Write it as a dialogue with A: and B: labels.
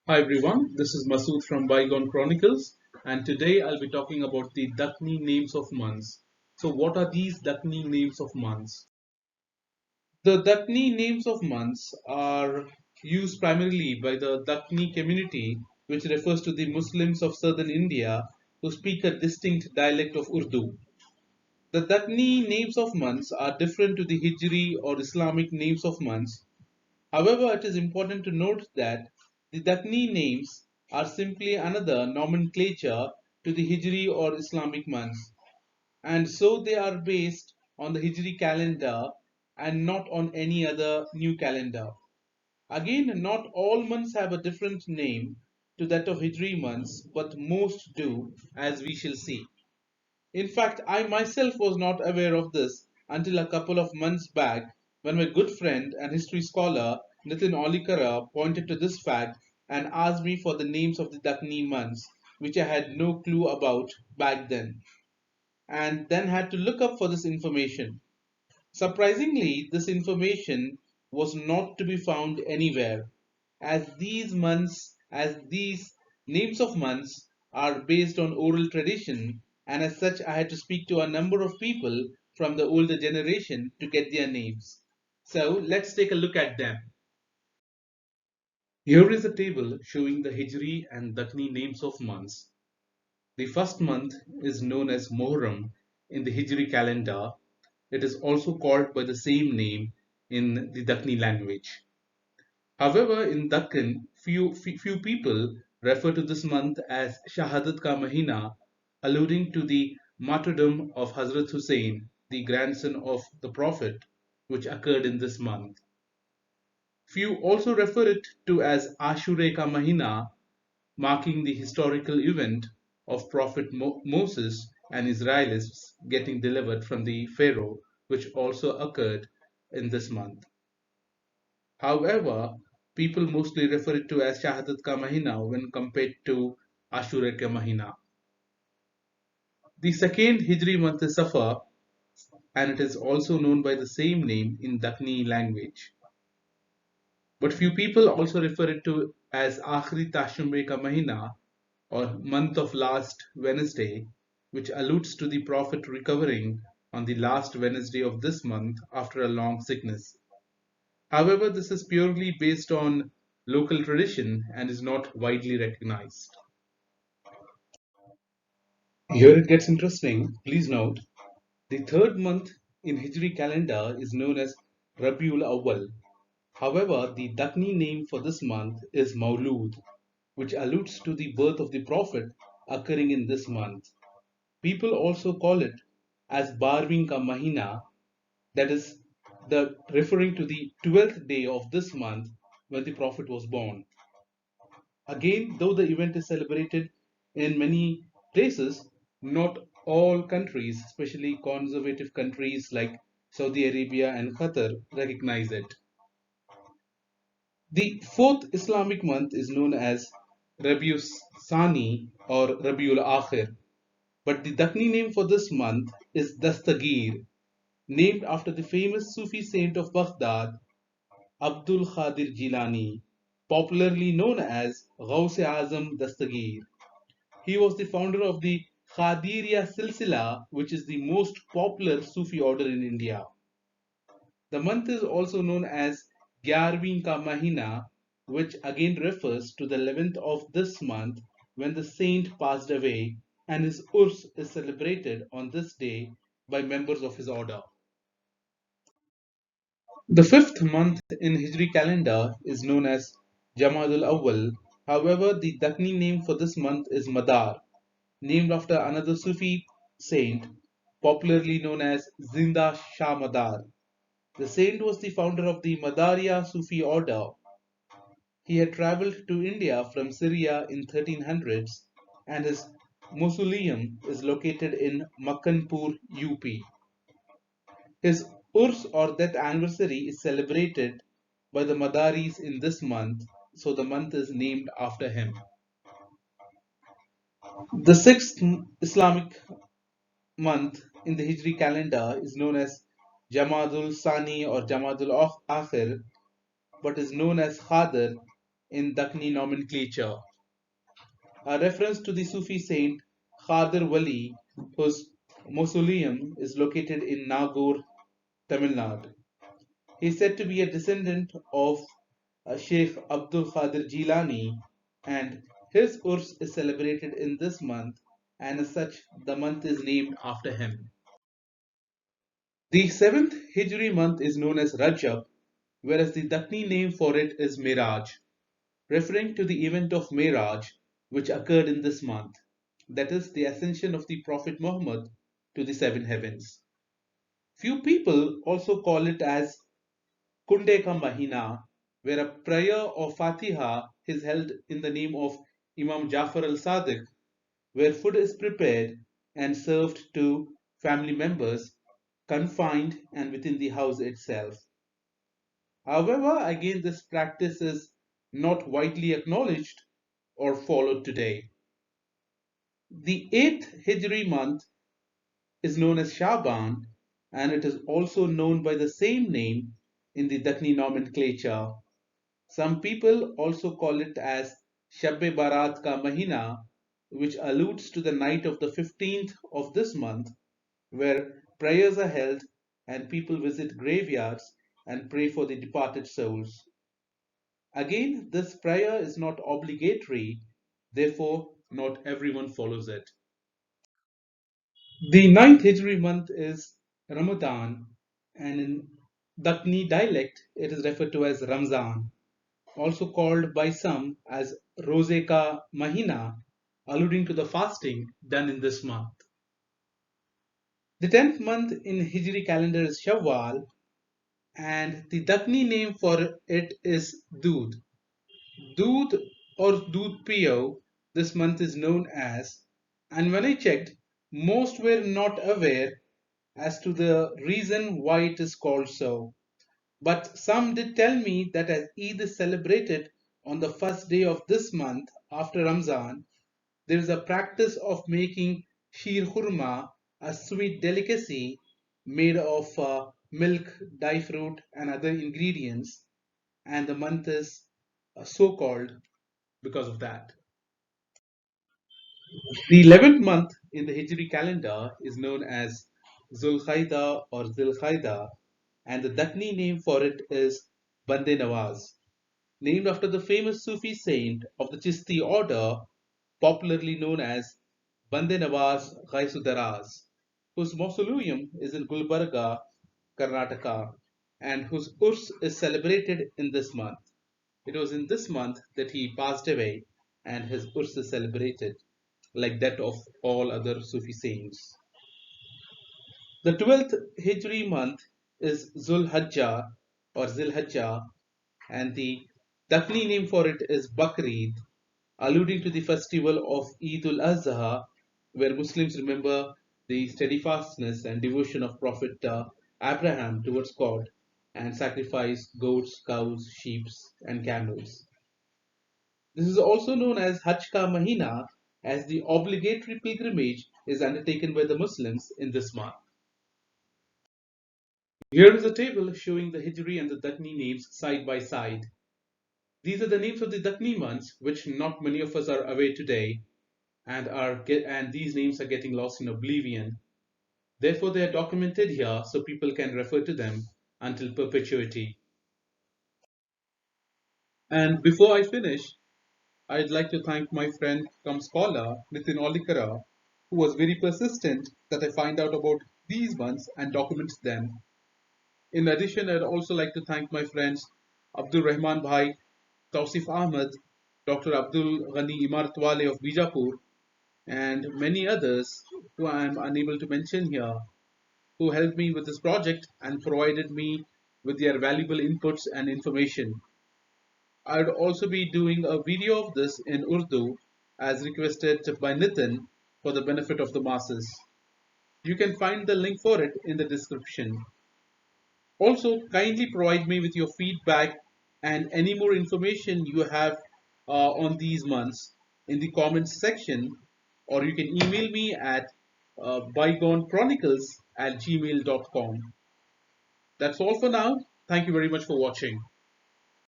A: Hi everyone, this is Masood from Bygone Chronicles, and today I'll be talking about the Dakhni names of months. So, what are these Dakhni names of months? The Dakhni names of months are used primarily by the Dakhni community, which refers to the Muslims of southern India who speak a distinct dialect of Urdu. The Dakhni names of months are different to the Hijri or Islamic names of months. However, it is important to note that the Dakhni names are simply another nomenclature to the Hijri or Islamic months, and so they are based on the Hijri calendar and not on any other new calendar. Again, not all months have a different name to that of Hijri months, but most do, as we shall see. In fact, I myself was not aware of this until a couple of months back when my good friend and history scholar Nitin Olikara pointed to this fact and asked me for the names of the Dakhni months, which I had no clue about back then, and then had to look up for this information. Surprisingly, this information was not to be found anywhere, as these names of months are based on oral tradition, and as such, I had to speak to a number of people from the older generation to get their names. So, let's take a look at them. Here is a table showing the Hijri and Dakhni names of months. The first month is known as Muharram in the Hijri calendar. It is also called by the same name in the Dakhni language. However, in Dakhan, few people refer to this month as Shahadat ka Mahina, alluding to the martyrdom of Hazrat Hussein, the grandson of the Prophet, which occurred in this month. Few also refer it to as Ashure ka Mahina, marking the historical event of Prophet Moses and Israelites getting delivered from the Pharaoh, which also occurred in this month. However, people mostly refer it to as Shahadat ka Mahina when compared to Ashura ka Mahina. The second Hijri month is Safar, and it is also known by the same name in Dakhni language. But few people also refer it to as Akhri Tashumbe ka Mahina, or month of last Wednesday, which alludes to the Prophet recovering on the last Wednesday of this month after a long sickness. However, this is purely based on local tradition and is not widely recognized. Here it gets interesting. Please note, the third month in Hijri calendar is known as Rabiul Awwal. However, the Dakhni name for this month is Maulud, which alludes to the birth of the Prophet occurring in this month. People also call it as Barwin Ka Mahina, that is, the referring to the 12th day of this month when the Prophet was born. Again, though the event is celebrated in many places, not all countries, especially conservative countries like Saudi Arabia and Qatar, recognize it. The fourth Islamic month is known as Rabiul Sani or Rabiul Akhir, but the Dakhni name for this month is Dastagir, named after the famous Sufi saint of Baghdad, Abdul Qadir Jilani, popularly known as Ghaus-e Azam Dastagir. He was the founder of the Qadiriya Silsila, which is the most popular Sufi order in India. The month is also known as Gyarvin Ka Mahina, which again refers to the 11th of this month when the saint passed away, and his Urs is celebrated on this day by members of his order. The fifth month in Hijri calendar is known as Jamadul Awwal. However, the Dakhni name for this month is Madar, named after another Sufi saint, popularly known as Zinda Shah Madar. The saint was the founder of the Madariya Sufi order. He had traveled to India from Syria in 1300s, and his mausoleum is located in Makkanpur, UP. His Urs or death anniversary is celebrated by the Madaris in this month, so the month is named after him. The sixth Islamic month in the Hijri calendar is known as Jamadul Sani or Jamadul Akhir, but is known as Khadr in Dakhni nomenclature, a reference to the Sufi saint Khadir Wali, whose mausoleum is located in Nagaur, Tamil Nadu. He is said to be a descendant of Sheikh Abdul Qadir Jilani, and his Urs is celebrated in this month, and as such, the month is named after him. The seventh Hijri month is known as Rajab, whereas the Dakhni name for it is Miraj, referring to the event of Miraj which occurred in this month, that is, the ascension of the Prophet Muhammad to the seven heavens. Few people also call it as Kunde Ka Mahina, where a prayer or Fatiha is held in the name of Imam Jafar al Sadiq, where food is prepared and served to family members confined and within the house itself. However, again, this practice is not widely acknowledged or followed today. The eighth Hijri month is known as Shaban, and it is also known by the same name in the Dakhni nomenclature. Some people also call it as Shabbe Barat Ka Mahina, which alludes to the night of the 15th of this month, where prayers are held and people visit graveyards and pray for the departed souls. Again, this prayer is not obligatory, therefore, not everyone follows it. The ninth Hijri month is Ramadan, and in Dakhni dialect, it is referred to as Ramzan, also called by some as Roze Ka Mahina, alluding to the fasting done in this month. The 10th month in Hijri calendar is Shawwal, and the Dakhni name for it is Dood. Dood or Dood Piyo, this month is known as, and when I checked, most were not aware as to the reason why it is called so. But some did tell me that as Eid is celebrated on the first day of this month after Ramzan, there is a practice of making sheer khurma, a sweet delicacy made of milk, dye fruit, and other ingredients, and the month is so called because of that. The 11th month in the Hijri calendar is known as Zulkhaida or Zilkhaida, and the Dakhni name for it is Bande Nawaz, named after the famous Sufi saint of the Chisti order, popularly known as Bande Nawaz Ghaisudaraz, whose mausoleum is in Gulbarga, Karnataka, and whose Urs is celebrated in this month. It was in this month that he passed away, and his Urs is celebrated like that of all other Sufi saints. The 12th Hijri month is Zulhajjah or Zilhajjah, and the Dakhni name for it is Bakrid, alluding to the festival of Eid ul Azha, where Muslims remember the steadfastness and devotion of Prophet Abraham towards God and sacrifice goats, cows, sheep, and camels. This is also known as Hajj Ka Mahina, as the obligatory pilgrimage is undertaken by the Muslims in this month. Here is a table showing the Hijri and the Dakhni names side by side. These are the names of the Dakhni months, which not many of us are aware today, and these names are getting lost in oblivion. Therefore, they are documented here so people can refer to them until perpetuity. And before I finish, I'd like to thank my friend come scholar Nitin Olikara, who was very persistent that I find out about these ones and document them. In addition, I'd also like to thank my friends Abdul Rahman Bhai, Tausif Ahmed, Dr. Abdul Ghani Imartwale of Bijapur, and many others who I am unable to mention here, who helped me with this project and provided me with their valuable inputs and information. I'd also be doing a video of this in Urdu as requested by Nitin for the benefit of the masses. You can find the link for it in the description. Also, kindly provide me with your feedback and any more information you have on these months in the comments section, or you can email me at bygonechronicles@gmail.com. That's all for now. Thank you very much for watching.